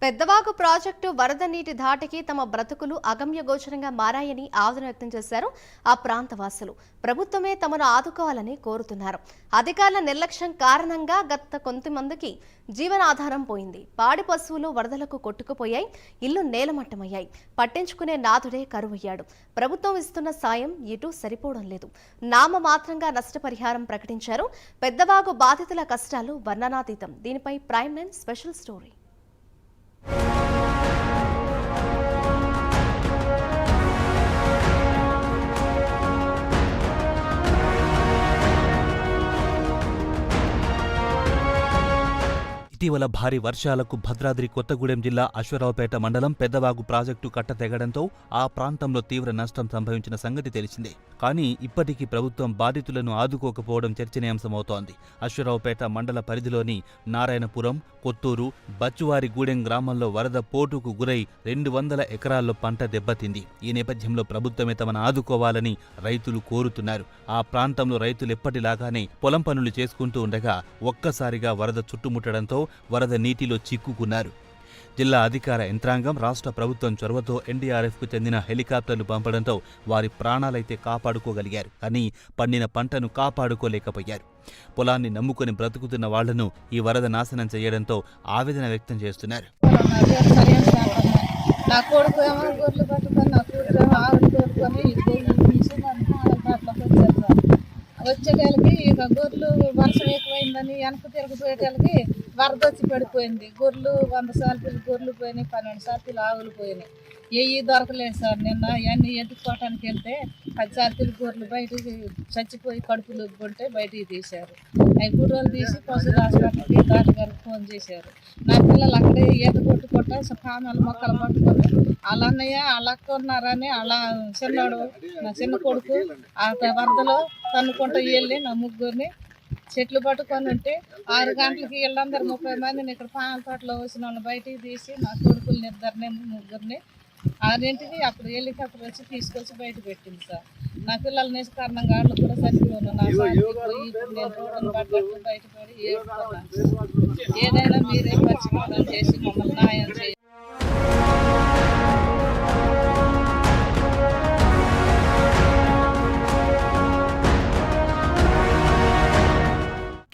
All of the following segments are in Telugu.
పెద్దవాగు ప్రాజెక్టు వరద నీటి ధాటికి తమ బ్రతుకులు అగమ్యగోచరంగా మారాయని ఆవేదన వ్యక్తం చేశారు ఆ ప్రాంత వాసులు. ప్రభుత్వమే తమను ఆదుకోవాలని కోరుతున్నారు. అధికారుల నిర్లక్ష్యం కారణంగా గత కొంతమందికి జీవనాధారం పోయింది. పాడి పశువులు వరదలకు కొట్టుకుపోయాయి, ఇల్లు నేలమట్టమయ్యాయి. పట్టించుకునే నాథుడే కరువయ్యాడు. ప్రభుత్వం ఇస్తున్న సాయం ఇటు సరిపోవడం లేదు. నామమాత్రంగా నష్టపరిహారం ప్రకటించారు. పెద్దవాగు బాధితుల కష్టాలు వర్ణనాతీతం. దీనిపై ప్రైమ్ 9 స్పెషల్ స్టోరీ. ఇటీవల భారీ వర్షాలకు భద్రాద్రి కొత్తగూడెం జిల్లా అశ్వరావుపేట మండలం పెద్దవాగు ప్రాజెక్టు కట్ట తెగడంతో ఆ ప్రాంతంలో తీవ్ర నష్టం సంభవించిన సంగతి తెలిసిందే. కానీ ఇప్పటికీ ప్రభుత్వం బాధితులను ఆదుకోకపోవడం చర్చనీయాంశమవుతోంది. అశ్వరావుపేట మండల పరిధిలోని నారాయణపురం, కొత్తూరు, బచ్చువారిగూడెం గ్రామంలో వరద పోటుకు గురై 200 ఎకరాల్లో పంట దెబ్బతింది. ఈ నేపథ్యంలో ప్రభుత్వమే తమను ఆదుకోవాలని రైతులు కోరుతున్నారు. ఆ ప్రాంతంలో రైతులు ఎప్పటిలాగానే పొలం పనులు చేసుకుంటూ ఉండగా ఒక్కసారిగా వరద చుట్టుముట్టడంతో వరద నీటిలో చిక్కుకున్నారు. జిల్లా అధికార యంత్రాంగం, రాష్ట్ర ప్రభుత్వం చొరవతో ఎన్డీఆర్ఎఫ్కు చెందిన హెలికాప్టర్లు పంపడంతో వారి ప్రాణాలైతే కాపాడుకోగలిగారు. కానీ పండిన పంటను కాపాడుకోలేకపోయారు. పొలాన్ని నమ్ముకుని బ్రతుకుతున్న వాళ్లను ఈ వరద నాశనం చేయడంతో ఆవేదన వ్యక్తం చేస్తున్నారు. వచ్చేటాలకి ఇక గొర్రెలు వర్షం ఎక్కువైందని వెనక తిరగపోయేటాలకి వరద వచ్చి పడిపోయింది. గొర్రెలు 100 సార్లు గొర్రెలు పోయినాయి, 12 సార్లు ఆవులు పోయినాయి. ఏవి దొరకలేదు సార్. నిన్న అవన్నీ ఎత్తుకోవటానికి వెళ్తే 10 సార్లు గొర్రెలు బయటికి చచ్చిపోయి కడుపులు కొంటే బయటికి తీశారు. అవి గుర్రెలు తీసి పశువుల హాస్పిటల్కి డాక్టర్ గారికి ఫోన్ చేశారు. నా పిల్లలు అక్కడే ఈత కొట్టుకుంటా కామాలు మొక్కలు పట్టుకొని అలా అన్నయ్య అలా కొన్నారని అలా చిన్నోడు నా చిన్న కొడుకు ఆ వరదలో తన్నుకుంటూ వెళ్ళి నా ముగ్గురిని చెట్లు పట్టుకొని ఉంటే 6 గంటలకి వీళ్ళందరూ 30 మందిని ఇక్కడ పాల తోటలో వచ్చిన వాళ్ళు బయటికి తీసి నా కొడుకుల్ని ఇద్దరిని ముగ్గురిని 6ంటికి అప్పుడు హెలికాప్టర్ వచ్చి తీసుకొచ్చి బయట పెట్టింది సార్. నా పిల్లల నిష్కారణంగా వాళ్ళు కూడా చనిపోను. నా పోయి నేను రోడ్డును పడ్డట్టు బయటపడి ఏడుకున్నాను. ఏదైనా మీరే పరిష్కారం చేసి మమ్మల్ని న్యాయం చేయాలి.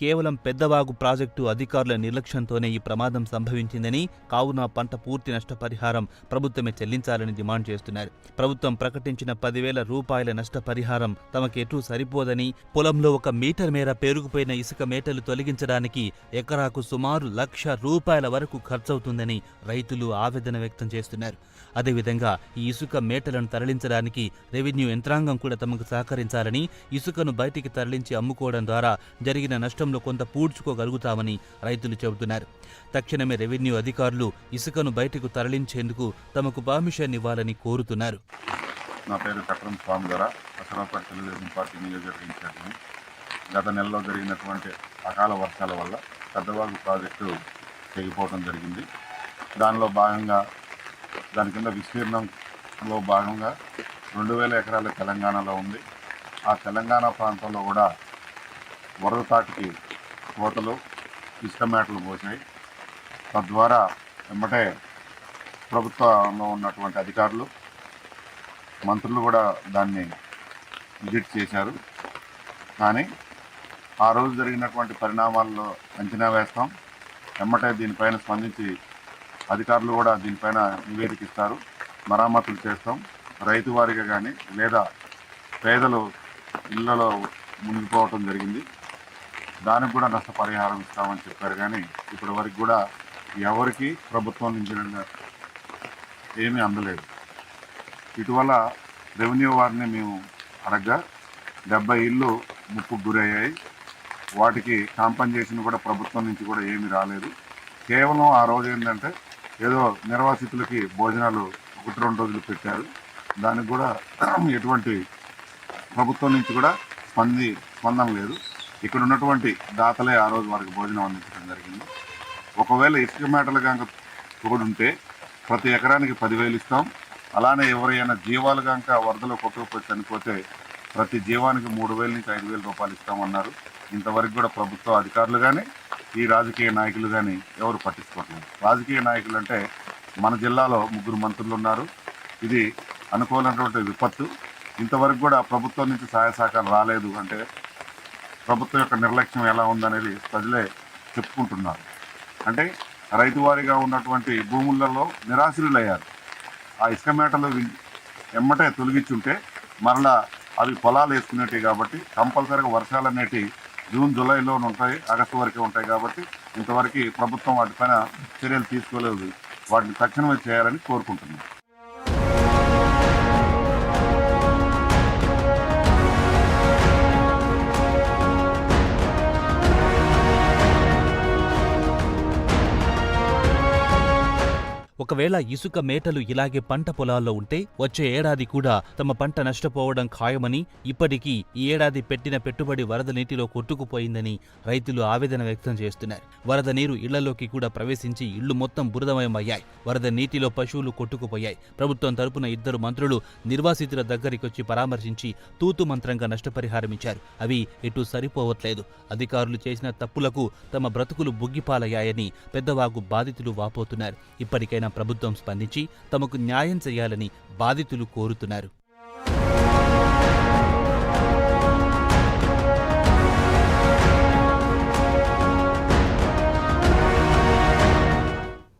కేవలం పెద్దవాగు ప్రాజెక్టు అధికారుల నిర్లక్ష్యంతోనే ఈ ప్రమాదం సంభవించిందని, కావున పంట పూర్తి నష్టపరిహారం ప్రభుత్వమే చెల్లించాలని డిమాండ్ చేస్తున్నారు. ప్రభుత్వం ప్రకటించిన 10,000 రూపాయల నష్టపరిహారం తమకెటూ సరిపోదని, పొలంలో 1 మీటర్ మేర పేరుకుపోయిన ఇసుక మేటలు తొలగించడానికి ఎకరాకు సుమారు 1,00,000 రూపాయల వరకు ఖర్చవుతుందని రైతులు ఆవేదన వ్యక్తం చేస్తున్నారు. అదేవిధంగా ఈ ఇసుక మేటలను తరలించడానికి రెవెన్యూ యంత్రాంగం కూడా తమకు సహకరించాలని, ఇసుకను బయటికి తరలించి అమ్ముకోవడం ద్వారా జరిగిన నష్టంలో కొంత పూడ్చుకోగలుగుతామని రైతులు చెబుతున్నారు. తక్షణమే రెవెన్యూ అధికారులు ఇసుకను బయటకు తరలించేందుకు తమకు పర్మిషన్ ఇవ్వాలని కోరుతున్నారు. నా పేరు చక్రం స్వామి ద్వారా అశ్వరావుపేట తెలుగుదేశం పార్టీ నియోజకవర్గ ఇన్ఛార్జిని. గత నెలలో జరిగినటువంటి అకాల వర్షాల వల్ల పెద్దవాగు ప్రాజెక్టు తెగిపోవడం జరిగింది. దానిలో భాగంగా దాని కింద విస్తీర్ణంలో భాగంగా 2,000 ఎకరాల తెలంగాణలో ఉంది. ఆ తెలంగాణ ప్రాంతంలో కూడా వరద తాటికి కోతలు, ఇసుక మేటలు పోసాయి. తద్వారా వెంబటే ప్రభుత్వంలో ఉన్నటువంటి అధికారులు, మంత్రులు కూడా దాన్ని విజిట్ చేశారు. కానీ ఆ రోజు జరిగినటువంటి పరిణామాల్లో అంచనా వేస్తాం, వెంబటే దీనిపైన స్పందించి అధికారులు కూడా దీనిపైన నివేదిక ఇస్తారు, మరామతులు చేస్తాం. రైతు వారిగా కానీ లేదా పేదలు ఇళ్లలో మునిగిపోవటం జరిగింది, దానికి కూడా నష్టపరిహారం ఇస్తామని చెప్పారు. కానీ ఇప్పటి వరకు కూడా ఎవరికి ప్రభుత్వం నుంచి ఏమీ అందలేదు. ఇటీవల రెవెన్యూ వారిని మేము అడగ్గా 70 ఇళ్ళు ముప్పుకు గురయ్యాయి. వాటికి కాంపన్సేషన్ కూడా ప్రభుత్వం నుంచి కూడా ఏమీ రాలేదు. కేవలం ఆ రోజు ఏంటంటే ఏదో నిర్వాసితులకి భోజనాలు 1-2 రోజులు పెట్టారు. దానికి కూడా ఎటువంటి ప్రభుత్వం నుంచి కూడా స్పందన లేదు. ఇక్కడ ఉన్నటువంటి దాతలే ఆ రోజు వారికి భోజనం అందించడం జరిగింది. ఒకవేళ ఇసుక మేటలు కనుక తోడుంటే ప్రతి ఎకరానికి 10,000 ఇస్తాం. అలానే ఎవరైనా జీవాలు కనుక వరదలో కొట్టుకుపోయి చనిపోతే ప్రతి జీవానికి 3,000 నుంచి 5,000 రూపాయలు ఇస్తామన్నారు. ఇంతవరకు కూడా ప్రభుత్వ అధికారులు కానీ ఈ రాజకీయ నాయకులు కానీ ఎవరు పట్టించుకోవట్లేదు. రాజకీయ నాయకులు అంటే మన జిల్లాలో 3 మంత్రులు ఉన్నారు. ఇది అనుకోనటువంటి విపత్తు. ఇంతవరకు కూడా ప్రభుత్వం నుంచి సహాయ సహకారం రాలేదు అంటే ప్రభుత్వం యొక్క నిర్లక్ష్యం ఎలా ఉందనేది ప్రజలే చెప్పుకుంటున్నారు. అంటే రైతు వారీగా ఉన్నటువంటి భూములలో నిరాశ్రులయ్యారు. ఆ ఇసుక మేటలు ఎమ్మటే తొలగించుంటే మరలా అవి పొలాలు వేసుకునేటివి కాబట్టి కంపల్సరీగా వర్షాలు అనేటివి జూన్ జూలైలో ఉంటాయి, ఆగస్టు వరకే ఉంటాయి కాబట్టి ఇంతవరకు ప్రభుత్వం వాటిపైన చర్యలు తీసుకోలేదు. వాటిని తక్షణమే చేయాలని కోరుకుంటున్నాం. ఒకవేళ ఇసుక మేటలు ఇలాగే పంట పొలాల్లో ఉంటే వచ్చే ఏడాది కూడా తమ పంట నష్టపోవడం ఖాయమని, ఇప్పటికీ ఈ ఏడాది పెట్టిన పెట్టుబడి వరద నీటిలో కొట్టుకుపోయిందని రైతులు ఆవేదన వ్యక్తం చేస్తున్నారు. వరద నీరు ఇళ్లలోకి కూడా ప్రవేశించి ఇళ్లు మొత్తం బురదమయమయ్యాయి. వరద నీటిలో పశువులు కొట్టుకుపోయాయి. ప్రభుత్వం తరపున 2 మంత్రులు నిర్వాసితుల దగ్గరికొచ్చి పరామర్శించి తూతు మంత్రంగా నష్టపరిహారమిచ్చారు. అవి ఎటు సరిపోవట్లేదు. అధికారులు చేసిన తప్పులకు తమ బ్రతుకులు బుగ్గిపాలయ్యాయని పెద్దవాగు బాధితులు వాపోతున్నారు. ఇప్పటికైనా ప్రభుత్వం స్పందించి తమకు న్యాయం చేయాలని బాధితులు కోరుతున్నారు.